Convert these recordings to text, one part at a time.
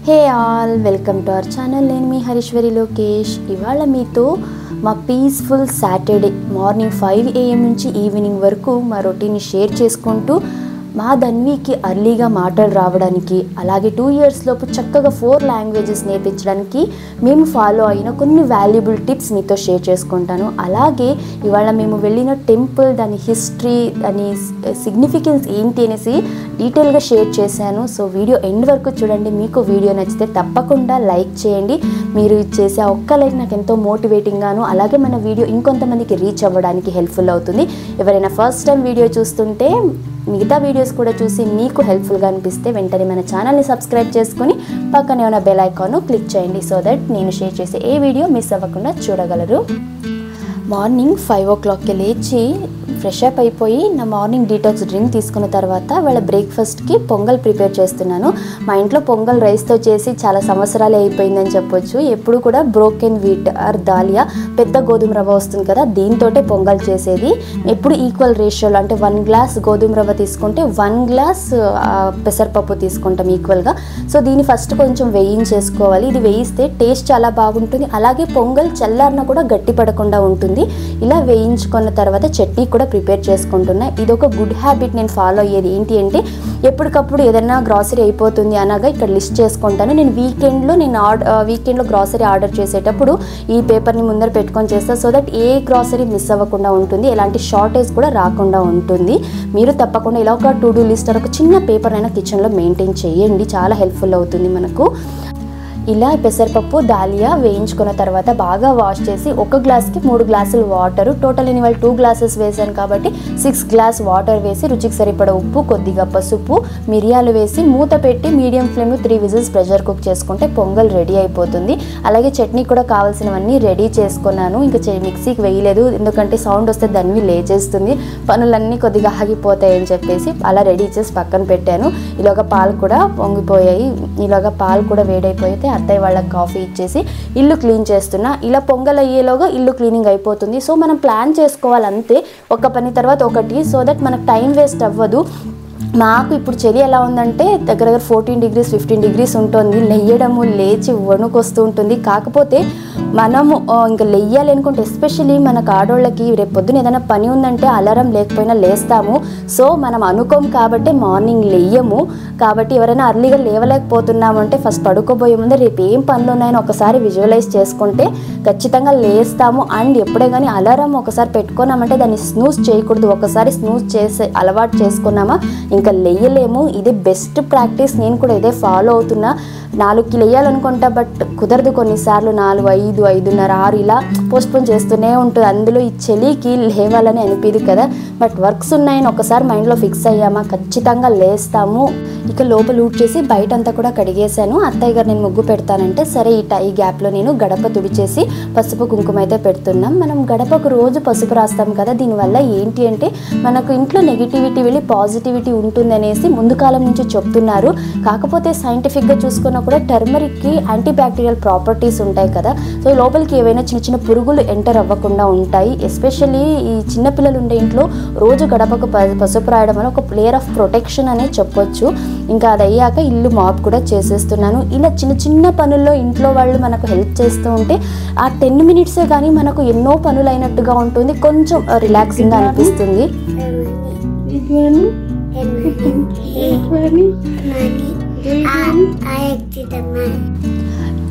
Hey all, welcome to our channel. నేను మీ హరీశ్వరి లోకేష్. ఇవాళ మీతో మా పీస్ఫుల్ సాటర్డే మార్నింగ్ 5 AM నుంచి ఈవినింగ్ వరకు మా రొటీన్ని షేర్ చేసుకుంటూ మా ధన్వికి అర్లీగా మాటలు రావడానికి, అలాగే 2 years లోపు చక్కగా 4 లాంగ్వేజెస్ నేర్పించడానికి మేము ఫాలో అయిన కొన్ని వాల్యుబుల్ టిప్స్ మీతో షేర్ చేసుకుంటాను. అలాగే ఇవాళ మేము వెళ్ళిన టెంపుల్, దాని హిస్టరీ, దాని సిగ్నిఫికెన్స్ ఏంటి అనేసి డీటెయిల్గా షేర్ చేశాను. సో వీడియో ఎండ్ వరకు చూడండి. మీకు వీడియో నచ్చితే తప్పకుండా లైక్ చేయండి. మీరు చేసే ఒక్క లైక్ నాకు ఎంతో మోటివేటింగ్గాను, అలాగే మన వీడియో ఇంకొంతమందికి రీచ్ అవ్వడానికి హెల్ప్ఫుల్ అవుతుంది. ఎవరైనా ఫస్ట్ టైం వీడియో చూస్తుంటే మిగతా వీడియోస్ కూడా చూసి మీకు హెల్ప్ఫుల్గా అనిపిస్తే వెంటనే మన ఛానల్ని సబ్స్క్రైబ్ చేసుకుని పక్కనే ఉన్న బెల్ ఐకాన్ను క్లిక్ చేయండి. సో దట్ నేను షేర్ చేసే ఏ వీడియో మిస్ అవ్వకుండా చూడగలరు. మార్నింగ్ 5 o'clockకి లేచి ఫ్రెష్ అప్ అయిపోయి నా మార్నింగ్ డీటాక్స్ డ్రింక్ తీసుకున్న తర్వాత వాళ్ళ బ్రేక్ఫాస్ట్కి పొంగల్ ప్రిపేర్ చేస్తున్నాను. మా ఇంట్లో పొంగల్ రైస్తో చేసి చాలా సంవత్సరాలే అయిపోయిందని చెప్పొచ్చు. ఎప్పుడు కూడా బ్రోకెన్ వీట్ ఆర్ దాలియా, పెద్ద గోధుమ రవ్వ వస్తుంది కదా, దీంతోటే పొంగల్ చేసేది. ఎప్పుడు ఈక్వల్ రేషియోలో, అంటే 1 glass గోధుమ రవ్వ తీసుకుంటే 1 glass పెసరపప్పు తీసుకుంటాం ఈక్వల్గా. సో దీన్ని ఫస్ట్ కొంచెం వేయించేసుకోవాలి. ఇది వేయిస్తే టేస్ట్ చాలా బాగుంటుంది, అలాగే పొంగల్ చల్లారిన కూడా గట్టి పడకుండా ఉంటుంది. ఇలా వేయించుకున్న తర్వాత చట్నీ కూడా ప్రిపేర్ చేసుకుంటున్నా. ఇది ఒక గుడ్ హ్యాబిట్ నేను ఫాలో అయ్యేది. ఏంటి అంటే ఎప్పటికప్పుడు ఏదైనా గ్రాసరీ అయిపోతుంది అనగా ఇక్కడ లిస్ట్ చేసుకుంటాను. నేను వీకెండ్లో గ్రాసరీ ఆర్డర్ చేసేటప్పుడు ఈ పేపర్ని ముందర పెట్టుకొని చేస్తాను. So that A grocery miss అవ్వకుండా ఉంటుంది, ఎలాంటి షార్టేజ్ కూడా రాకుండా ఉంటుంది. మీరు తప్పకుండా ఇలా ఒక టు డూ లిస్ట్ ఒక చిన్న పేపర్ అయినా కిచెన్లో మెయింటైన్ చేయండి, చాలా హెల్ప్ఫుల్ అవుతుంది మనకు. ఇలా పెసరపప్పు, దాలియా వేయించుకున్న తర్వాత బాగా వాష్ చేసి 1 glassకి 3 glasses వాటరు, టోటల్ నేను ఇవాళ 2 glasses వేసాను కాబట్టి 6 glass వాటర్ వేసి రుచికి సరిపడ ఉప్పు, కొద్దిగా పసుపు, మిరియాలు వేసి మూత పెట్టి మీడియం ఫ్లేమ్లో 3 whistles ప్రెషర్ కుక్ చేసుకుంటే పొంగల్ రెడీ అయిపోతుంది. అలాగే చట్నీ కూడా కావాల్సినవన్నీ రెడీ చేసుకున్నాను. ఇంకా మిక్సీకి వేయలేదు, ఎందుకంటే సౌండ్ వస్తే దాన్ని లేచేస్తుంది, పనులన్నీ కొద్దిగా ఆగిపోతాయని చెప్పేసి అలా రెడీ చేసి పక్కన పెట్టాను. ఇలాగా పాలు కూడా పొంగిపోయాయి. ఇలాగా పాలు కూడా వేడైపోతే అత్తయ్య వాళ్ళకి కాఫీ ఇచ్చేసి ఇల్లు క్లీన్ చేస్తున్నా. ఇలా పొంగల్ అయ్యేలోగా ఇల్లు క్లీనింగ్ అయిపోతుంది. సో మనం ప్లాన్ చేసుకోవాలి అంతే, ఒక పని తర్వాత ఒకటి, సో దట్ మనకు టైం వేస్ట్ అవ్వదు. మాకు ఇప్పుడు చలి ఎలా ఉందంటే దగ్గర 14 degrees 15 degrees ఉంటుంది. లేయడము, లేచి వణుకొస్తూ ఉంటుంది. కాకపోతే మనము ఇంకా లెయ్యాలి అనుకుంటే, ఎస్పెషల్లీ మనకు ఆడోళ్ళకి రేపు పొద్దున ఏదైనా పని ఉందంటే అలారం లేకపోయినా లేస్తాము. సో మనం అనుకోం కాబట్టి మార్నింగ్ లెయ్యము. కాబట్టి ఎవరైనా అర్లీగా లేవలేకపోతున్నాము అంటే ఫస్ట్ పడుకోబోయే ముందే రేపు ఏం పనులు ఉన్నాయని ఒకసారి విజువలైజ్ చేసుకుంటే ఖచ్చితంగా లేస్తాము. అండ్ ఎప్పుడే కానీ అలారం ఒకసారి పెట్టుకున్నామంటే దాన్ని స్నూజ్ చేయకూడదు. ఒకసారి స్నూజ్ చేసే అలవాటు చేసుకున్నామా ఇంకా లెయ్యలేము. ఇది బెస్ట్ ప్రాక్టీస్. నేను కూడా ఇదే ఫాలో అవుతున్నా. 4కి లేయాలనుకుంటా, బట్ కుదరదు కొన్నిసార్లు. 4, 5, 5:30, 6 ఇలా పోస్ట్పోన్ చేస్తూనే ఉంటుంది. అందులో ఈ చలికి లేవాలని అనిపించదు కదా, బట్ వర్క్స్ ఉన్నాయని ఒకసారి మైండ్లో ఫిక్స్ అయ్యామా ఖచ్చితంగా లేస్తాము. ఇక లోపల ఊడ్ చేసి బయట అంతా కూడా కడిగేశాను. అత్తయ్య గారు నేను ముగ్గు పెడతానంటే సరే ఈ గ్యాప్లో నేను గడప తుడిచేసి పసుపు కుంకుమ అయితే పెడుతున్నాం. మనం గడపకు రోజు పసుపు రాస్తాం కదా, దీనివల్ల ఏంటి అంటే మనకు ఇంట్లో నెగిటివిటీ వెళ్ళి పాజిటివిటీ ఉంటుందనేసి ముందు కాలం నుంచి చెప్తున్నారు. కాకపోతే సైంటిఫిక్గా చూసుకున్నా కూడా టర్మరిక్కి యాంటీ బ్యాక్టీరియల్ ప్రాపర్టీస్ ఉంటాయి కదా, సో లోపలికి ఏవైనా చిన్న చిన్న పురుగులు ఎంటర్ అవ్వకుండా ఉంటాయి. ఎస్పెషల్లీ ఈ చిన్నపిల్లలు ఉండే ఇంట్లో రోజు గడపకు పసుపు రాయడం వల్ల ఒక లేయర్ ఆఫ్ ప్రొటెక్షన్ అనే చెప్పొచ్చు. ఇంకా అది అయ్యాక ఇల్లు మాప్ కూడా చేసేస్తున్నాను. ఇలా చిన్న చిన్న పనుల్లో ఇంట్లో వాళ్ళు మనకు హెల్ప్ చేస్తూ ఉంటే ఆ 10 minutes కానీ మనకు ఎన్నో పనులు అయినట్టుగా ఉంటుంది, కొంచెం రిలాక్సింగ్గా అనిపిస్తుంది.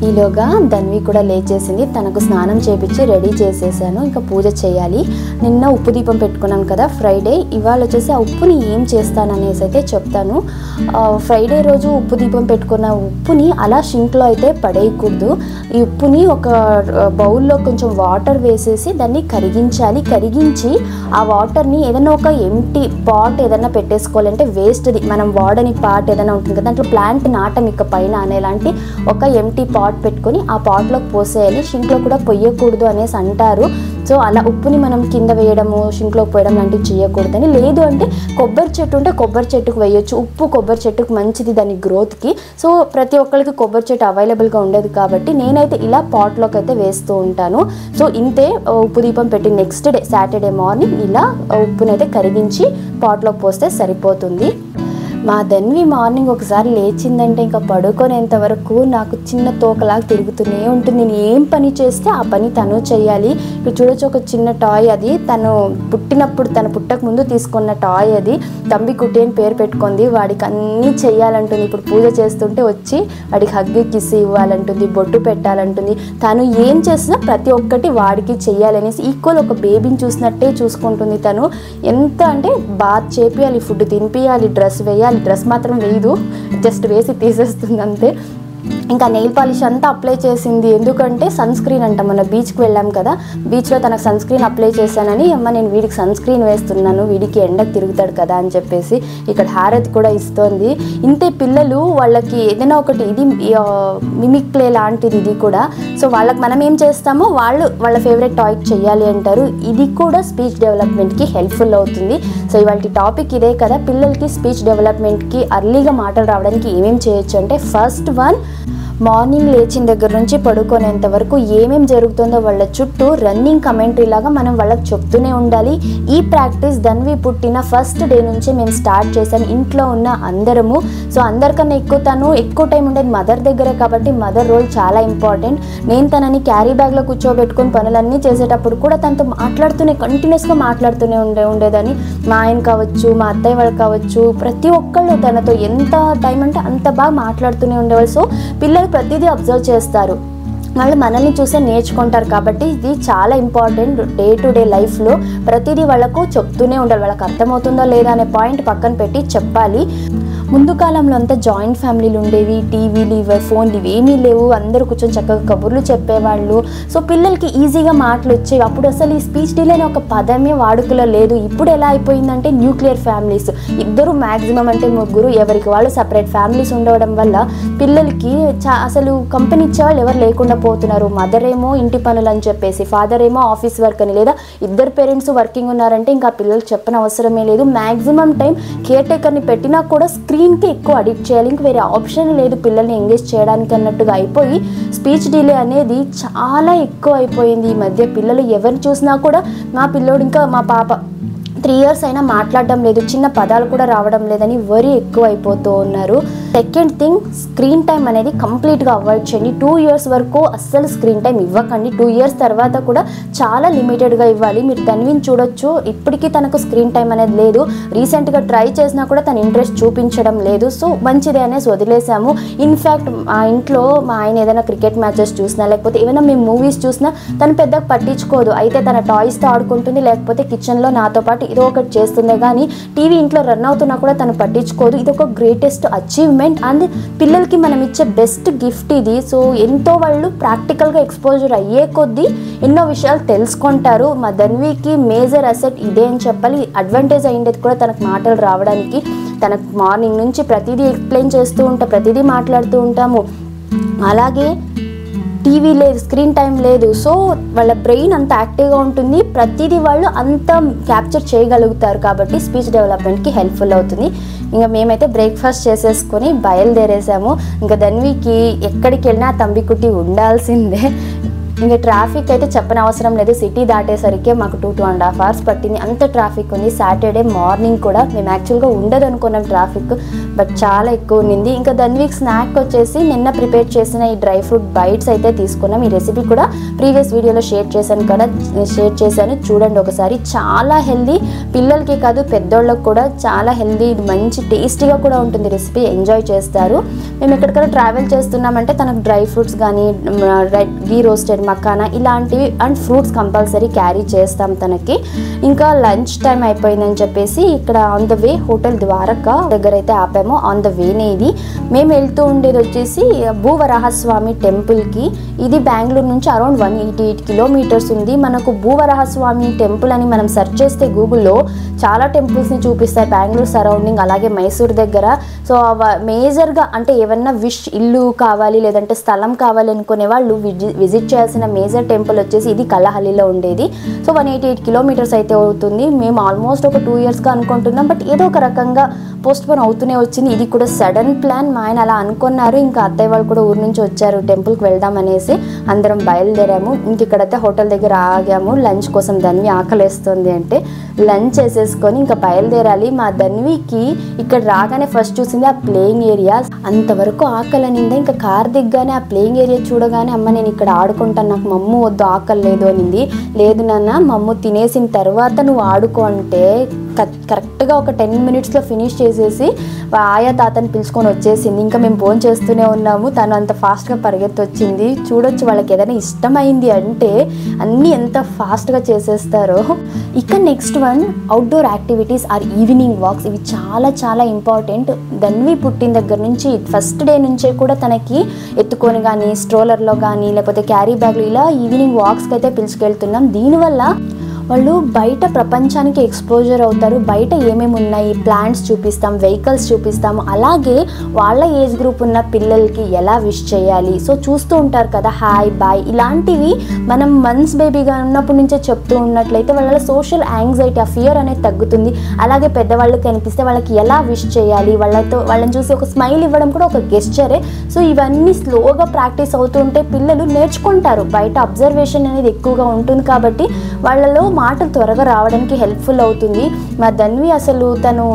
ఈలోగా ధన్వి కూడా లేచేసింది. తనకు స్నానం చేపించి రెడీ చేసేసాను. ఇంకా పూజ చేయాలి. నిన్న ఉప్పు దీపం పెట్టుకున్నాను కదా ఫ్రైడే, ఇవాళ వచ్చేసి ఆ ఉప్పుని ఏం చేస్తాననేసి అయితే చెప్తాను. ఫ్రైడే రోజు ఉప్పు దీపం పెట్టుకున్న ఉప్పుని అలా షింక్లో అయితే పడేయకూడదు. ఈ ఉప్పుని ఒక బౌల్లో కొంచెం వాటర్ వేసేసి దాన్ని కరిగించాలి. కరిగించి ఆ వాటర్ని ఏదైనా ఒక ఎంటీ పాట్ ఏదైనా పెట్టేసుకోవాలంటే వేస్ట్ది మనం వాడని పాట్ ఏదైనా ఉంటుంది కదా, దాంట్లో ప్లాంట్ నాటం ఇక పైన అనేలాంటి ఒక ఎంటీ పాట్ పెట్టుకొని ఆ పాట్లోకి పోసేయాలి. షింక్లో కూడా పొయ్యకూడదు అనేసి అంటారు. సో అలా ఉప్పుని మనం కింద వేయడము, షింక్లోకి పోయడం లాంటివి చేయకూడదని. లేదు అంటే కొబ్బరి చెట్టు ఉంటే కొబ్బరి చెట్టుకు వేయొచ్చు. ఉప్పు కొబ్బరి చెట్టుకు మంచిది దాని గ్రోత్కి. సో ప్రతి ఒక్కరికి కొబ్బరి చెట్టు అవైలబుల్గా ఉండదు కాబట్టి నేనైతే ఇలా పాట్లోకి అయితే వేస్తూ ఉంటాను. సో ఇంతే, ఉప్పు దీపం పెట్టి నెక్స్ట్ డే సాటర్డే మార్నింగ్ ఇలా ఉప్పునైతే కరిగించి పాట్లోకి పోస్తే సరిపోతుంది. మా ధన్వి మార్నింగ్ ఒకసారి లేచిందంటే ఇంకా పడుకునేంత వరకు నాకు చిన్న తోకలాగా తిరుగుతూనే ఉంటుంది. నేను ఏం పని చేస్తే ఆ పని తను చేయాలి. ఇప్పుడు చూడొచ్చు, ఒక చిన్న టాయ్, అది తను పుట్టినప్పుడు, తను పుట్టక ముందు తీసుకున్న టాయ్ అది. తంబి కుట్టి అని పేరు పెట్టుకుంది. వాడికి అన్నీ చెయ్యాలంటుంది. ఇప్పుడు పూజ చేస్తుంటే వచ్చి వాడికి హగ్గు కిసి ఇవ్వాలంటుంది, బొట్టు పెట్టాలంటుంది. తను ఏం చేసినా ప్రతి ఒక్కటి వాడికి చెయ్యాలనేసి ఈక్వల్ ఒక బేబీని చూసినట్టే చూసుకుంటుంది. తను ఎంత అంటే బాత్ చేపియాలి, ఫుడ్ తినిపియాలి, డ్రెస్ వేయాలి. డ్రెస్ మాత్రం వేయదు, జస్ట్ వేసి తీసేస్తుంది అంతే. ఇంకా నెయిల్ పాలిష్ అంతా అప్లై చేసింది. ఎందుకంటే సన్ స్క్రీన్ అంట, మొన్న బీచ్కి వెళ్ళాం కదా, బీచ్లో తనకు సన్ స్క్రీన్ అప్లై చేశానని, అమ్మ నేను వీడికి సన్ స్క్రీన్ వేస్తున్నాను, వీడికి ఎండకు తిరుగుతాడు కదా అని చెప్పేసి ఇక్కడ హారతి కూడా ఇస్తోంది. ఇంతే పిల్లలు వాళ్ళకి ఏదైనా ఒకటి, ఇది మిమిక్ ప్లే లాంటిది ఇది కూడా. సో వాళ్ళకి మనం ఏం చేస్తామో వాళ్ళు వాళ్ళ ఫేవరెట్ టాయ్ చేయాలి అంటారు. ఇది కూడా స్పీచ్ డెవలప్మెంట్కి హెల్ప్ఫుల్ అవుతుంది. సో ఇవాళ టాపిక్ ఇదే కదా, పిల్లలకి స్పీచ్ డెవలప్మెంట్కి అర్లీగా మాటలు రావడానికి ఏమేమి చేయొచ్చు అంటే, ఫస్ట్ వన్, మార్నింగ్ లేచిన దగ్గర నుంచి పడుకునేంత వరకు ఏమేమి జరుగుతుందో వాళ్ళ చుట్టూ రన్నింగ్ కమెంటరీ లాగా మనం వాళ్ళకి చెప్తూనే ఉండాలి. ఈ ప్రాక్టీస్ ధన్వి పుట్టిన ఫస్ట్ డే నుంచి మేము స్టార్ట్ చేసాం, ఇంట్లో ఉన్న అందరము. సో అందరికన్నా ఎక్కువ టైం ఉండేది మదర్ దగ్గరే కాబట్టి మదర్ రోల్ చాలా ఇంపార్టెంట్. నేను తనని క్యారీ బ్యాగ్లో కూర్చోబెట్టుకుని పనులన్నీ చేసేటప్పుడు కూడా తనతో కంటిన్యూస్గా మాట్లాడుతూనే ఉండేదని. మా ఆయన కావచ్చు, మా అత్తయ్య వాళ్ళు కావచ్చు, ప్రతి ఒక్కళ్ళు తనతో ఎంత టైం అంటే అంత బాగా మాట్లాడుతూనే ఉండేవాళ్ళు. సో పిల్లలు ప్రతిదీ అబ్జర్వ్ చేస్తారు, వాళ్ళు మనల్ని చూసే నేర్చుకుంటారు. కాబట్టి ఇది చాలా ఇంపార్టెంట్. డే టు డే లైఫ్లో ప్రతిదీ వాళ్ళకు చెప్తూనే ఉండాలి. వాళ్ళకి అర్థమవుతుందో లేదా అనే పాయింట్ పక్కన పెట్టి చెప్పాలి. ముందు కాలంలో అంతా జాయింట్ ఫ్యామిలీలు ఉండేవి, టీవీలు ఫోన్లు ఇవేమీ లేవు, అందరూ కూర్చొని చక్కగా కబుర్లు చెప్పేవాళ్ళు. సో పిల్లలకి ఈజీగా మాటలు వచ్చేవి. అప్పుడు అసలు ఈ స్పీచ్ డిలే అనే ఒక పదమే వాడుకలో లేదు. ఇప్పుడు ఎలా అయిపోయిందంటే న్యూక్లియర్ ఫ్యామిలీస్, ఇద్దరు మ్యాక్సిమం అంటే ముగ్గురు, ఎవరికి వాళ్ళు సపరేట్ ఫ్యామిలీస్ ఉండడం వల్ల పిల్లలకి అసలు కంపెనీ ఇచ్చేవాళ్ళు ఎవరు లేకుండా పోతున్నారు. మదర్ ఏమో ఇంటి పనులు అని చెప్పేసి, ఫాదర్ ఏమో ఆఫీస్ వర్క్ అని, లేదా ఇద్దరు పేరెంట్స్ వర్కింగ్ ఉన్నారంటే ఇంకా పిల్లలకు చెప్పని అవసరమే లేదు. మ్యాక్సిమం టైం కేర్ టేకర్ని పెట్టినా కూడా స్క్రీన్కి ఎక్కువ అడిక్ట్ చేయాలి, ఇంక వేరే ఆప్షన్ లేదు పిల్లల్ని ఎంగేజ్ చేయడానికి అన్నట్టుగా అయిపోయి స్పీచ్ డిలే అనేది చాలా ఎక్కువ అయిపోయింది ఈ మధ్య. పిల్లలు ఎవరిని చూసినా కూడా, మా పిల్లోడు ఇంకా మా పాప 3 years అయినా మాట్లాడడం లేదు, చిన్న పదాలు కూడా రావడం లేదని వరి ఎక్కువ అయిపోతూ ఉన్నారు. సెకండ్ థింగ్, స్క్రీన్ టైం అనేది కంప్లీట్గా అవాయిడ్ చేయండి. 2 years వరకు అస్సలు స్క్రీన్ టైం ఇవ్వకండి. 2 years తర్వాత కూడా చాలా లిమిటెడ్గా ఇవ్వాలి. మీరు ధన్విని చూడొచ్చు, ఇప్పటికీ తనకు స్క్రీన్ టైం అనేది లేదు. రీసెంట్గా ట్రై చేసినా కూడా తన ఇంట్రెస్ట్ చూపించడం లేదు. సో మంచిదే అనేసి వదిలేసాము. ఇన్ఫ్యాక్ట్ మా ఇంట్లో మా ఆయన ఏదైనా క్రికెట్ మ్యాచెస్ చూసినా, లేకపోతే ఏమైనా మేము మూవీస్ చూసినా తను పెద్దగా పట్టించుకోదు. అయితే తన టాయ్స్తో ఆడుకుంటుంది, లేకపోతే కిచెన్లో నాతో పాటు ఏదో ఒకటి చేస్తుందే కానీ టీవీ ఇంట్లో రన్ అవుతున్నా కూడా తను పట్టించుకోదు. ఇది ఒక గ్రేటెస్ట్ అచీవ్మెంట్ అండ్ పిల్లలకి మనం ఇచ్చే బెస్ట్ గిఫ్ట్ ఇది. సో ఎంతో వాళ్ళు ప్రాక్టికల్గా ఎక్స్పోజర్ అయ్యే కొద్దీ ఎన్నో విషయాలు తెలుసుకుంటారు. మా ధన్వికి మేజర్ అసెట్ ఇదే అని చెప్పాలి. అడ్వాంటేజ్ అయ్యేది కూడా తనకు మాటలు రావడానికి. తనకు మార్నింగ్ నుంచి ప్రతిదీ ఎక్స్ప్లెయిన్ చేస్తూ ఉంటా, ప్రతిదీ మాట్లాడుతూ ఉంటాము. అలాగే టీవీ లేదు, స్క్రీన్ టైం లేదు. సో వాళ్ళ బ్రెయిన్ అంత యాక్టివ్గా ఉంటుంది, ప్రతిదీ వాళ్ళు అంత క్యాప్చర్ చేయగలుగుతారు. కాబట్టి స్పీచ్ డెవలప్మెంట్కి హెల్ప్ఫుల్ అవుతుంది. ఇంకా మేమైతే బ్రేక్ఫాస్ట్ చేసేసుకొని బయలుదేరేసాము. ఇంకా ధన్వికి ఎక్కడికి వెళ్ళినా తంబికుట్టి ఉండాల్సిందే. ఇంకా ట్రాఫిక్ అయితే చెప్పనవసరం లేదు. సిటీ దాటేసరికి మాకు 2.5 hours పట్టింది, అంత ట్రాఫిక్ ఉంది. సాటర్డే మార్నింగ్ కూడా మేము యాక్చువల్గా ఉండదు అనుకున్నాం ట్రాఫిక్, బట్ చాలా ఎక్కువ ఉంది. ఇంకా ధన్విక్ స్నాక్ వచ్చేసి నిన్న ప్రిపేర్ చేసిన ఈ డ్రై ఫ్రూట్ బైట్స్ అయితే తీసుకున్నాం. ఈ రెసిపీ కూడా ప్రీవియస్ వీడియోలో షేర్ చేశాను, చూడండి ఒకసారి. చాలా హెల్దీ, పిల్లలకి కాదు పెద్దోళ్ళకి కూడా చాలా హెల్దీ. ఇది మంచి టేస్టీగా కూడా ఉంటుంది రెసిపీ, ఎంజాయ్ చేస్తారు. మేము ఎక్కడికైనా ట్రావెల్ చేస్తున్నామంటే తనకు డ్రై ఫ్రూట్స్ కానీ, గీ రోస్టెడ్ మకానా ఇలాంటివి అండ్ ఫ్రూట్స్ కంపల్సరీ క్యారీ చేస్తాం తనకి. ఇంకా లంచ్ టైం అయిపోయిందని చెప్పేసి ఇక్కడ on the way hotel Dwaraka దగ్గర అయితే ఆపాము. ఆన్ ద వేనే ఇది. మేము వెళ్తూ ఉండేది వచ్చేసి భూవరాహస్వామి టెంపుల్కి. ఇది బెంగళూరు నుంచి అరౌండ్ 188 kilometers ఉంది. మనకు భూవరాహస్వామి టెంపుల్ అని మనం సెర్చ్ చేస్తే గూగుల్లో చాలా టెంపుల్స్ని చూపిస్తారు బెంగళూరు సరౌండింగ్, అలాగే మైసూర్ దగ్గర. సో మేజర్గా అంటే ఏమన్నా ఇల్లు కావాలి లేదంటే స్థలం కావాలి అనుకునే వాళ్ళు విజిట్ చేయాల్సిన మేజర్ టెంపుల్ వచ్చేసి ఇది కల్లహల్లిలో ఉండేది. సో 188 kilometers అయితే అవుతుంది. మేము ఆల్మోస్ట్ ఒక 2 yearsగా అనుకుంటున్నాం, బట్ ఏదో ఒక రకంగా పోస్ట్పోన్ అవుతూనే వచ్చింది. ఇది కూడా సడన్ ప్లాన్, మా ఆయన అలా అనుకున్నారు. ఇంకా అత్తయ్య వాళ్ళు కూడా ఊరు నుంచి వచ్చారు టెంపుల్కి వెళ్దాం అనేసి. అందరం బయలుదేరాము. ఇంక ఇక్కడైతే హోటల్ దగ్గర ఆగాము లంచ్ కోసం. ధన్వి ఆకలేస్తుంది అంటే లంచ్ చేసేసుకొని ఇంకా బయలుదేరాలి. మా ధన్వికి ఇక్కడ రాగానే ఫస్ట్ చూసింది ఆ ప్లేయింగ్ ఏరియా. అంతవరకు ఆకలి అనింది. ఇంకా కార్ దిగ్గానే ఆ ప్లేయింగ్ ఏరియా చూడగానే అమ్మ నేను ఇక్కడ ఆడుకుంటాను, నాకు మమ్ము వద్దు ఆకలి లేదు అనింది. లేదు నాన్న మమ్ము తినేసిన తర్వాత నువ్వు ఆడుకో అంటే కరెక్ట్గా ఒక 10 minutesలో ఫినిష్ చేసేసి ఆయా తాతని పిలుచుకొని వచ్చేసింది. ఇంకా మేము ఫోన్ చేస్తూనే ఉన్నాము. తను అంత ఫాస్ట్గా పరిగెత్తి వచ్చింది. చూడొచ్చు వాళ్ళకి ఏదైనా ఇష్టమైంది అంటే అన్నీ ఎంత ఫాస్ట్గా చేసేస్తారో. ఇక next one outdoor activities or evening walks. ఇవి చాలా చాలా ఇంపార్టెంట్. ధన్వి పుట్టిన దగ్గర నుంచి ఫస్ట్ డే నుంచే కూడా తనకి ఎత్తుకొని కానీ స్ట్రోలర్లో కానీ లేకపోతే క్యారీ బ్యాగ్లో ఇలా ఈవినింగ్ వాక్స్కి అయితే పిలుచుకెళ్తున్నాం. దీనివల్ల వాళ్ళు బయట ప్రపంచానికి ఎక్స్పోజర్ అవుతారు. బయట ఏమేమి ఉన్నాయి ప్లాంట్స్ చూపిస్తాం, వెహికల్స్ చూపిస్తాము. అలాగే వాళ్ళ ఏజ్ గ్రూప్ ఉన్న పిల్లలకి ఎలా విష్ చేయాలి సో చూస్తూ ఉంటారు కదా, హాయ్ బాయ్ ఇలాంటివి మనం మంత్స్ బేబీగా ఉన్నప్పటి నుంచే చెప్తూ ఉన్నట్లయితే వాళ్ళ సోషల్ యాంగ్జైటీ ఆ ఫియర్ అనేది తగ్గుతుంది. అలాగే పెద్దవాళ్ళకి కనిపిస్తే వాళ్ళకి ఎలా విష్ చేయాలి, వాళ్ళని చూసి ఒక స్మైల్ ఇవ్వడం కూడా ఒక గెస్చరే. సో ఇవన్నీ స్లోగా ప్రాక్టీస్ అవుతుంటే పిల్లలు నేర్చుకుంటారు. బయట అబ్జర్వేషన్ అనేది ఎక్కువగా ఉంటుంది కాబట్టి వాళ్ళలో మాటలు త్వరగా రావడానికి హెల్ప్ఫుల్ అవుతుంది. మా ధన్వి అసలు తను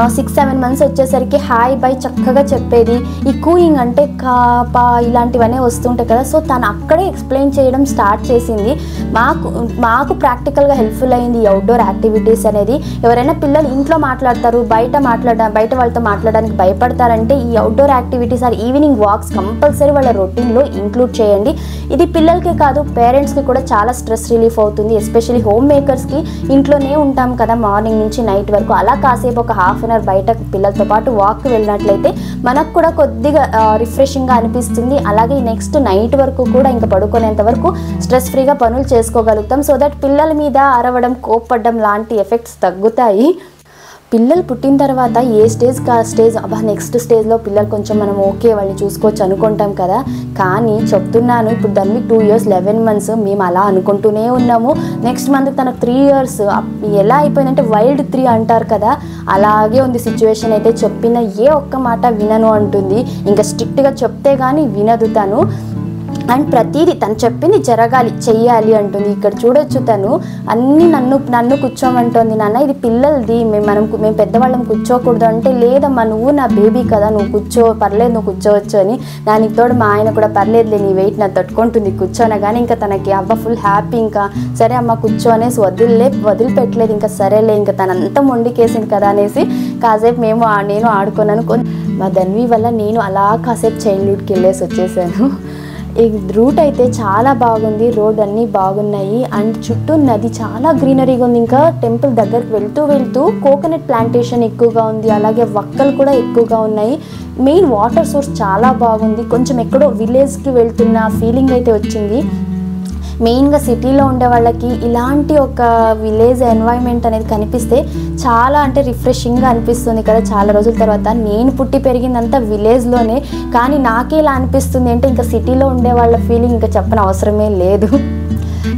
6-7 months వచ్చేసరికి హాయ్ బై చక్కగా చెప్పేది. ఈ కూయింగ్ అంటే కా పా ఇలాంటివన్నీ వస్తుంటాయి కదా, సో తను అక్కడే ఎక్స్ప్లెయిన్ చేయడం స్టార్ట్ చేసింది. మాకు ప్రాక్టికల్గా హెల్ప్ఫుల్ అయింది ఈ అవుట్డోర్ యాక్టివిటీస్ అనేది. ఎవరైనా పిల్లలు ఇంట్లో మాట్లాడతారు, బయట వాళ్ళతో మాట్లాడడానికి భయపడతారంటే ఈ outdoor activities or evening walks compulsory వాళ్ళ రొటీన్లో ఇంక్లూడ్ చేయండి. ఇది పిల్లలకే కాదు పేరెంట్స్కి కూడా చాలా స్ట్రెస్ రిలీఫ్ అవుతుంది. ఎస్పెషల్లీ హోమ్ మేకర్స్కి ఇంట్లోనే ఉంటాం కదా మార్నింగ్ నుంచి నైట్ వరకు, అలా కాసేపు ఒక ½ hour బయట పిల్లలతో పాటు వాక్ వెళ్ళినట్లయితే మనకు కూడా కొద్దిగా రిఫ్రెషింగ్గా అనిపిస్తుంది. అలాగే నెక్స్ట్ నైట్ వరకు కూడా ఇంకా పడుకునేంత వరకు స్ట్రెస్ ఫ్రీగా పనులు చేసుకోగలుగుతాం. సో దట్ పిల్లల మీద అరవడం కోప్పడడం లాంటి ఎఫెక్ట్స్ తగ్గుతాయి. పిల్లలు పుట్టిన తర్వాత ఏ స్టేజ్కి ఆ స్టేజ్ నెక్స్ట్ స్టేజ్లో పిల్లలు కొంచెం మనం ఓకే వాళ్ళని చూసుకోవచ్చు అనుకుంటాం కదా, కానీ చెప్తున్నాను ఇప్పుడు ధన్వి 2 years 11 months మేము అలా అనుకుంటూనే ఉన్నాము. నెక్స్ట్ మంత్ తనకు 3 years ఎలా అయిపోయిందంటే వైల్డ్ 3 అంటారు కదా, అలాగే ఉంది సిచ్యువేషన్. అయితే చెప్పిన ఏ ఒక్క మాట వినను అంటుంది. ఇంకా స్ట్రిక్ట్గా చెప్తే కానీ వినదు తను. అండ్ ప్రతిదీ తను చెప్పింది జరగాలి చెయ్యాలి అంటుంది. ఇక్కడ చూడొచ్చు తను అన్నీ నన్ను కూర్చోమంటుంది. నాన్న ఇది పిల్లలది, మేము పెద్దవాళ్ళం కూర్చోకూడదు అంటే లేదమ్మా నువ్వు నా బేబీ కదా నువ్వు కూర్చో పర్లేదు నువ్వు కూర్చోవచ్చు అని. దానికి తోడు మా ఆయన కూడా పర్లేదులే నీ వెయిట్ నా తట్టుకుంటుంది కూర్చోనా. కానీ ఇంకా తనకి అబ్బా ఫుల్ హ్యాపీ. ఇంకా సరే అమ్మ కూర్చో అనేసి వదిలిపెట్టలేదు. ఇంకా సరేలే ఇంకా తనంతా మొండికేసింది కదా అనేసి కాసేపు నేను ఆడుకున్నాను. మా ధన్వి వల్ల నేను అలా కాసేపు చైల్డ్హుడ్కి వెళ్ళేసి వచ్చేసాను. ఈ రూట్ అయితే చాలా బాగుంది, రోడ్ అన్నీ బాగున్నాయి. అండ్ చుట్టూ నది చాలా గ్రీనరీగా ఉంది. ఇంకా టెంపుల్ దగ్గరికి వెళ్తూ కోకోనట్ ప్లాంటేషన్ ఎక్కువగా ఉంది. అలాగే వక్కలు కూడా ఎక్కువగా ఉన్నాయి. మెయిన్ వాటర్ సోర్స్ చాలా బాగుంది. కొంచెం ఎక్కడో విలేజ్కి వెళ్తున్న ఫీలింగ్ అయితే వచ్చింది. మెయిన్గా సిటీలో ఉండే వాళ్ళకి ఇలాంటి ఒక విలేజ్ ఎన్వైర్న్మెంట్ అనేది కనిపిస్తే చాలా అంటే రిఫ్రెషింగ్గా అనిపిస్తుంది కదా. చాలా రోజుల తర్వాత నేను పుట్టి పెరిగిందంతా విలేజ్లోనే, కానీ నాకే ఇలా అనిపిస్తుంది అంటే ఇంకా సిటీలో ఉండే వాళ్ళ ఫీలింగ్ ఇంకా చెప్పని అవసరమే లేదు.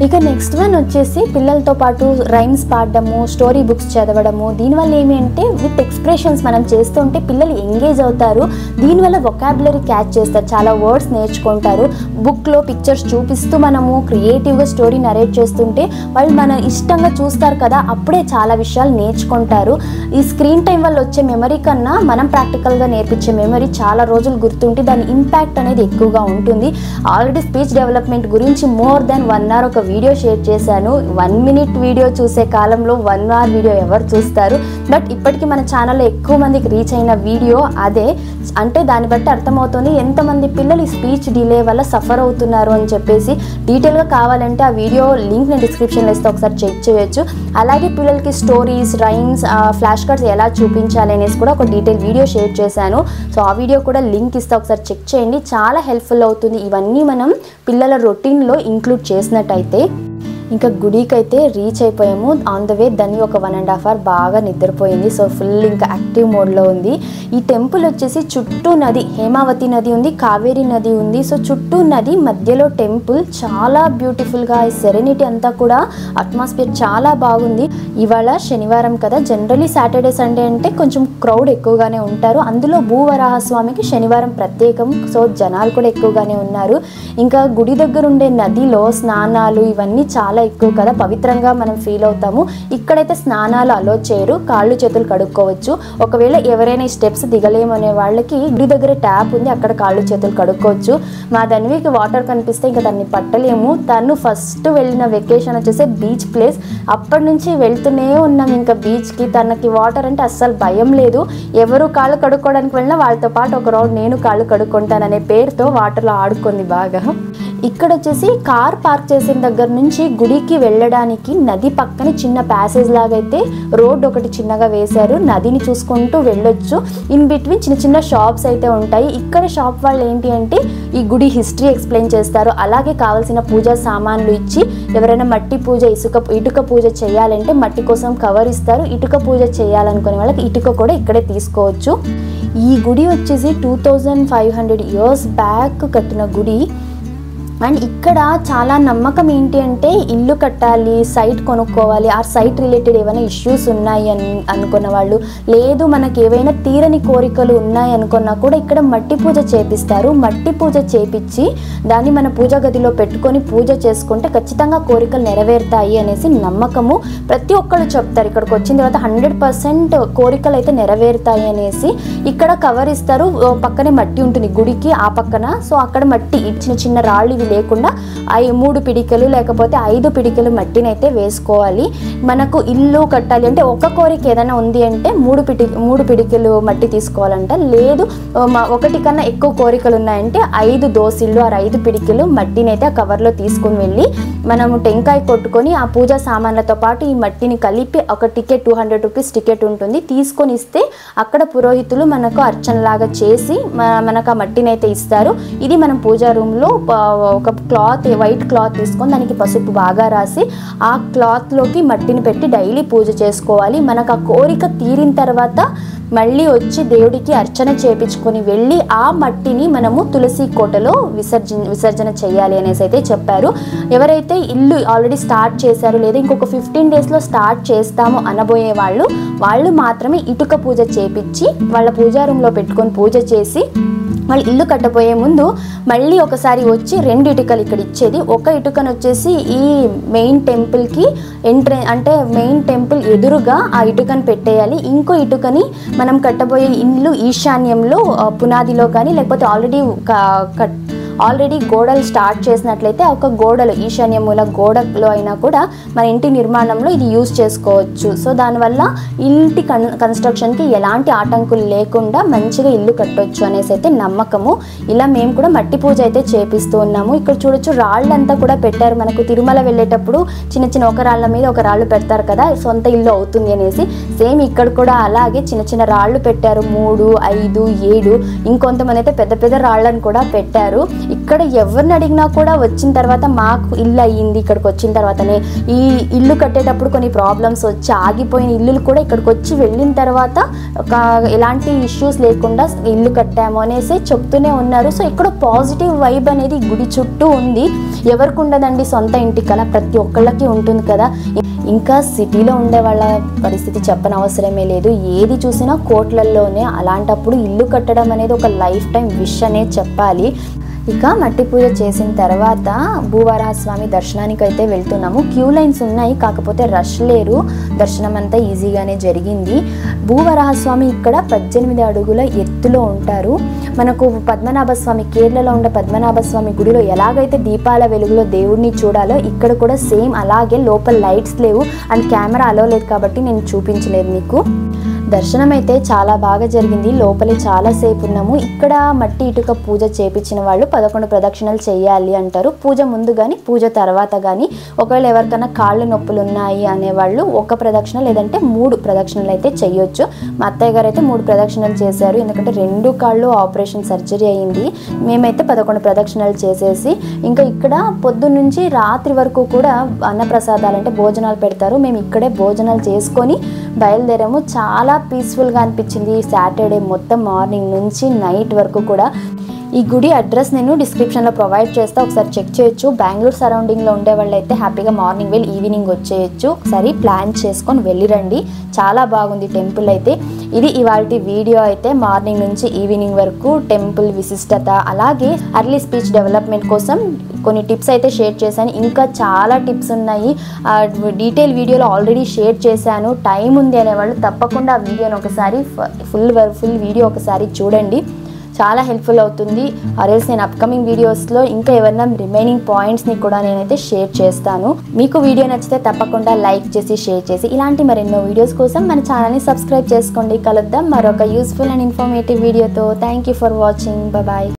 ఇక నెక్స్ట్ వన్ వచ్చేసి పిల్లలతో పాటు రైమ్స్ పాడడము, స్టోరీ బుక్స్ చదవడము. దీనివల్ల ఏమి అంటే విత్ ఎక్స్ప్రెషన్స్ మనం చేస్తుంటే పిల్లలు ఎంగేజ్ అవుతారు. దీనివల్ల వొకాబులరీ క్యాచ్ చేస్తారు, చాలా వర్డ్స్ నేర్చుకుంటారు. బుక్లో పిక్చర్స్ చూపిస్తూ మనము క్రియేటివ్గా స్టోరీ నరేట్ చేస్తుంటే వాళ్ళు మన ఇష్టంగా చూస్తారు కదా, అప్పుడే చాలా విషయాలు నేర్చుకుంటారు. ఈ స్క్రీన్ టైం వల్ల వచ్చే మెమరీ కన్నా మనం ప్రాక్టికల్గా నేర్పించే మెమరీ చాలా రోజులు గుర్తుంటే దాని ఇంపాక్ట్ అనేది ఎక్కువగా ఉంటుంది. ఆల్రెడీ స్పీచ్ డెవలప్మెంట్ గురించి మోర్ దెన్ 1 hour ఒక వీడియో షేర్ చేశాను. 1 minute వీడియో చూసే కాలంలో 1 hour వీడియో ఎవరు చూస్తారు? బట్ ఇప్పటికీ మన ఛానల్లో ఎక్కువ మందికి రీచ్ అయిన వీడియో అదే. అంటే దాన్ని బట్టి అర్థమవుతుంది ఎంతమంది పిల్లలు ఈ స్పీచ్ డిలే వల్ల సఫర్ అవుతున్నారు అని చెప్పేసి. డీటెయిల్గా కావాలంటే ఆ వీడియో లింక్ నేను డిస్క్రిప్షన్లో ఇస్తే ఒకసారి చెక్ చేయొచ్చు. అలాగే పిల్లలకి స్టోరీస్, రైమ్స్, ఫ్లాష్ కార్డ్స్ ఎలా చూపించాలి అనేసి కూడా ఒక డీటెయిల్ వీడియో షేర్ చేశాను. సో ఆ వీడియో కూడా లింక్ ఇస్తే ఒకసారి చెక్ చేయండి, చాలా హెల్ప్ఫుల్ అవుతుంది. ఇవన్నీ మనం పిల్లల రొటీన్లో ఇంక్లూడ్ చేసినట్టయితే. ఇంకా గుడికి అయితే రీచ్ అయిపోయాము. ఆన్ ద వే దాన్ని ఒక 1.5 hour బాగా నిద్రపోయింది. సో ఫుల్ ఇంకా యాక్టివ్ మోడ్లో ఉంది. ఈ టెంపుల్ వచ్చేసి చుట్టూ నది, హేమావతి నది ఉంది, కావేరీ నది ఉంది. సో చుట్టూ నది, మధ్యలో టెంపుల్, చాలా బ్యూటిఫుల్గా ఈ సెరెనిటీ అంతా కూడా అట్మాస్ఫియర్ చాలా బాగుంది. ఇవాళ శనివారం కదా, జనరలీ సాటర్డే సండే అంటే కొంచెం క్రౌడ్ ఎక్కువగానే ఉంటారు. అందులో భూవరాహస్వామికి శనివారం ప్రత్యేకం. సో జనాలు కూడా ఎక్కువగానే ఉన్నారు. ఇంకా గుడి దగ్గర ఉండే నదిలో స్నానాలు ఇవన్నీ చాలా ఎక్కువ కదా, పవిత్రంగా మనం ఫీల్ అవుతాము. ఇక్కడైతే స్నానాలు అలో చేయరు, కాళ్ళు చేతులు కడుక్కోవచ్చు. ఒకవేళ ఎవరైనా ఈ స్టెప్స్ దిగలేము అనే వాళ్ళకి గుడి దగ్గర ట్యాప్ ఉంది, అక్కడ కాళ్ళు చేతులు కడుక్కోవచ్చు. మా ధన్వికి వాటర్ కనిపిస్తే ఇంకా దాన్ని పట్టలేము. తను ఫస్ట్ వెళ్ళిన వెకేషన్ వచ్చేసి బీచ్ ప్లేస్. అప్పటి నుంచి వెళ్తూనే ఉన్నాం ఇంకా బీచ్కి. తనకి వాటర్ అంటే అస్సలు భయం లేదు. ఎవరు కాళ్ళు కడుక్కోవడానికి వెళ్ళినా వాళ్ళతో పాటు ఒక రౌండ్ నేను కాళ్ళు కడుక్కుంటాననే పేరుతో వాటర్లో ఆడుకుంది బాగా. ఇక్కడ వచ్చేసి కార్ పార్క్ చేసిన దగ్గర నుంచి గుడికి వెళ్ళడానికి నది పక్కన చిన్న ప్యాసేజ్ లాగా అయితే రోడ్ ఒకటి చిన్నగా వేశారు. నదిని చూసుకుంటూ వెళ్ళొచ్చు. ఇన్ బిట్వీన్ చిన్న చిన్న షాప్స్ అయితే ఉంటాయి. ఇక్కడ షాప్ వాళ్ళు ఏంటి అంటే ఈ గుడి హిస్టరీ ఎక్స్ప్లెయిన్ చేస్తారు. అలాగే కావాల్సిన పూజా సామాన్లు ఇచ్చి, ఎవరైనా మట్టి పూజ, ఇటుక పూజ చేయాలంటే మట్టి కోసం కవర్ ఇస్తారు. ఇటుక పూజ చేయాలనుకునే వాళ్ళకి ఇటుక కూడా ఇక్కడే తీసుకోవచ్చు. ఈ గుడి వచ్చేసి 2500 years బ్యాక్ కట్టిన గుడి. అండ్ ఇక్కడ చాలా నమ్మకం ఏంటి అంటే ఇల్లు కట్టాలి, సైట్ కొనుక్కోవాలి, ఆ సైట్ రిలేటెడ్ ఏమైనా ఇష్యూస్ ఉన్నాయి అనుకున్న వాళ్ళు, లేదు మనకి ఏవైనా తీరని కోరికలు ఉన్నాయి అనుకున్నా కూడా ఇక్కడ మట్టి పూజ చేపిస్తారు. మట్టి పూజ చేపించి దాన్ని మన పూజా గదిలో పెట్టుకొని పూజ చేసుకుంటే ఖచ్చితంగా కోరికలు నెరవేరుతాయి అనేసి నమ్మకము. ప్రతి ఒక్కళ్ళు చెప్తారు ఇక్కడికి వచ్చిన తర్వాత 100% కోరికలు అయితే నెరవేరుతాయి అనేసి. ఇక్కడ కవర్ ఇస్తారు, పక్కనే మట్టి ఉంటుంది గుడికి ఆ పక్కన. సో అక్కడ మట్టి చిన్న చిన్న రాళ్ళు ఇవి లేకుండా 3 పిడికలు లేకపోతే 5 పిడికలు మట్టిని అయితే వేసుకోవాలి. మనకు ఇల్లు కట్టాలి అంటే ఒక కోరిక ఏదైనా ఉంది అంటే 3 పిడికలు మట్టి తీసుకోవాలంట. లేదు ఒకటి కన్నా ఎక్కువ కోరికలు ఉన్నాయంటే 5 దోసిళ్ళు, 5 పిడికలు మట్టిని అయితే ఆ కవర్లో తీసుకుని వెళ్ళి మనము టెంకాయ కొట్టుకొని ఆ పూజా సామాన్లతో పాటు ఈ మట్టిని కలిపి ఒక టికెట్ 200 రూపీస్ టికెట్ ఉంటుంది, తీసుకొని ఇస్తే అక్కడ పురోహితులు మనకు అర్చనలాగా చేసి మనకు ఆ మట్టిని అయితే ఇస్తారు. ఇది మనం పూజా రూమ్లో ఒక క్లాత్, వైట్ క్లాత్ తీసుకొని దానికి పసుపు బాగా రాసి ఆ క్లాత్లోకి మట్టిని పెట్టి డైలీ పూజ చేసుకోవాలి. మనకు ఆ కోరిక తీరిన తర్వాత మళ్ళీ వచ్చి దేవుడికి అర్చన చేపించుకొని వెళ్ళి ఆ మట్టిని మనము తులసి కోటలో విసర్జన చేయాలి అనేసి అయితే చెప్పారు. ఎవరైతే ఇల్లు ఆల్రెడీ స్టార్ట్ చేశారు లేదా ఇంకొక 15 daysలో స్టార్ట్ చేస్తాము అనబోయే వాళ్ళు మాత్రమే ఇటుక పూజ చేపించి వాళ్ళ పూజా రూమ్లో పెట్టుకొని పూజ చేసి వాళ్ళు ఇల్లు కట్టబోయే ముందు మళ్ళీ ఒకసారి వచ్చి 2 ఇటుకలు ఇక్కడ ఇచ్చేది. ఒక ఇటుకను వచ్చేసి ఈ మెయిన్ టెంపుల్కి అంటే మెయిన్ టెంపుల్ ఎదురుగా ఆ ఇటుకను పెట్టేయాలి. ఇంకో ఇటుకని మనం కట్టబోయే ఇల్లు ఈశాన్యంలో పునాదిలో కానీ లేకపోతే ఆల్రెడీ గోడలు స్టార్ట్ చేసినట్లయితే ఒక గోడలు ఈశాన్య మూల గోడలో అయినా కూడా మన ఇంటి నిర్మాణంలో ఇది యూజ్ చేసుకోవచ్చు. సో దానివల్ల ఇంటి కన్స్ట్రక్షన్కి ఎలాంటి ఆటంకులు లేకుండా మంచిగా ఇల్లు కట్టొచ్చు అనేసి అయితే నమ్మకము. ఇలా మేము కూడా మట్టి పూజ అయితే చేపిస్తూ ఉన్నాము. ఇక్కడ చూడొచ్చు రాళ్ళంతా కూడా పెట్టారు. మనకు తిరుమల వెళ్ళేటప్పుడు చిన్న చిన్న ఒక రాళ్ళ మీద ఒక రాళ్ళు పెడతారు కదా, సొంత ఇల్లు అవుతుంది అనేసి. సేమ్ ఇక్కడ కూడా అలాగే చిన్న చిన్న రాళ్ళు పెట్టారు, 3, 5, 7. ఇంకొంతమంది అయితే పెద్ద పెద్ద రాళ్ళను కూడా పెట్టారు. ఇక్కడ ఎవరిని అడిగినా కూడా వచ్చిన తర్వాత మాకు ఇల్లు అయ్యింది ఇక్కడికి వచ్చిన తర్వాతనే. ఈ ఇల్లు కట్టేటప్పుడు కొన్ని ప్రాబ్లమ్స్ వచ్చి ఆగిపోయిన ఇల్లులు కూడా ఇక్కడికి వచ్చి వెళ్ళిన తర్వాత ఎలాంటి ఇష్యూస్ లేకుండా ఇల్లు కట్టాము అనేసి చెప్తూనే ఉన్నారు. సో ఇక్కడ పాజిటివ్ వైబ్ అనేది గుడి చుట్టూ ఉంది. ఎవరికి ఉండదండి సొంత ఇంటి కల, ప్రతి ఒక్కళ్ళకి ఉంటుంది కదా. ఇంకా సిటీలో ఉండే వాళ్ళ పరిస్థితి చెప్పనవసరమే లేదు. ఏది చూసినా కోట్లల్లోనే. అలాంటప్పుడు ఇల్లు కట్టడం అనేది ఒక లైఫ్ టైం విష్ అనే చెప్పాలి. ఇక మట్టి పూజ చేసిన తర్వాత భూవరాహస్వామి దర్శనానికి అయితే వెళ్తున్నాము. క్యూ లైన్స్ ఉన్నాయి, కాకపోతే రష్ లేరు. దర్శనం అంతా ఈజీగానే జరిగింది. భూవరాహస్వామి ఇక్కడ 18 అడుగుల ఎత్తులో ఉంటారు. మనకు పద్మనాభస్వామి, కేరళలో ఉండే పద్మనాభస్వామి గుడిలో ఎలాగైతే దీపాల వెలుగులో దేవుడిని చూడాలో ఇక్కడ కూడా సేమ్ అలాగే. లోపల లైట్స్ లేవు అండ్ కెమెరా అలో లేదు కాబట్టి నేను చూపించలేదు మీకు. దర్శనం అయితే చాలా బాగా జరిగింది. లోపలే చాలా సేపు ఉన్నాము. ఇక్కడ మట్టి ఇటుక పూజ చేపించిన వాళ్ళు 11 ప్రదక్షిణలు చేయాలి అంటారు. పూజ ముందు కానీ పూజ తర్వాత కానీ ఒకవేళ ఎవరికైనా కాళ్ళు నొప్పులు ఉన్నాయి అనేవాళ్ళు 1 ప్రదక్షిణ లేదంటే 3 ప్రదక్షిణలు అయితే చేయొచ్చు. మా అత్తయ్య గారు అయితే 3 ప్రదక్షిణలు చేశారు. ఎందుకంటే 2 కాళ్ళు ఆపరేషన్ సర్జరీ అయింది. మేమైతే 11 ప్రదక్షిణలు చేసేసి ఇంకా ఇక్కడ పొద్దున్న నుంచి రాత్రి వరకు కూడా అన్నప్రసాదాలు అంటే భోజనాలు పెడతారు. మేము ఇక్కడే భోజనాలు చేసుకొని బయలుదేరాము. చాలా పీస్ఫుల్గా అనిపించింది సాటర్డే మొత్తం మార్నింగ్ నుంచి నైట్ వరకు కూడా. ఈ గుడి అడ్రస్ నేను డిస్క్రిప్షన్లో ప్రొవైడ్ చేస్తా, ఒకసారి చెక్ చేయొచ్చు. బెంగళూరు సరౌండింగ్లో ఉండే వాళ్ళు అయితే హ్యాపీగా మార్నింగ్ వెళ్ళి ఈవినింగ్ వచ్చేయచ్చు. ఒకసారి ప్లాన్ చేసుకొని వెళ్ళిరండి. చాలా బాగుంది టెంపుల్ అయితే. ఇది ఇవాల్టి వీడియో అయితే మార్నింగ్ నుంచి ఈవినింగ్ వరకు టెంపుల్ విశిష్టత అలాగే అర్లీ స్పీచ్ డెవలప్మెంట్ కోసం కొన్ని టిప్స్ అయితే షేర్ చేశాను. ఇంకా చాలా టిప్స్ ఉన్నాయి. డీటెయిల్ వీడియోలో ఆల్రెడీ షేర్ చేశాను. టైం ఉంది అనేవాళ్ళు తప్పకుండా ఆ వీడియోని ఒకసారి ఫుల్ వీడియో ఒకసారి చూడండి. చాలా హెల్ప్ఫుల్ అవుతుంది. ఆర్ఎల్స్ నేను అప్కమింగ్ వీడియోస్లో ఇంకా ఏమైనా రిమైనింగ్ పాయింట్స్ని కూడా నేనైతే షేర్ చేస్తాను. మీకు వీడియో నచ్చితే తప్పకుండా లైక్ చేసి షేర్ చేసి ఇలాంటి మరెన్నో వీడియోస్ కోసం మన ఛానల్ని సబ్స్క్రైబ్ చేసుకోండి. కలుద్దాం మరొక యూస్ఫుల్ అండ్ ఇన్ఫర్మేటివ్ వీడియోతో. Thank you for watching. Bye.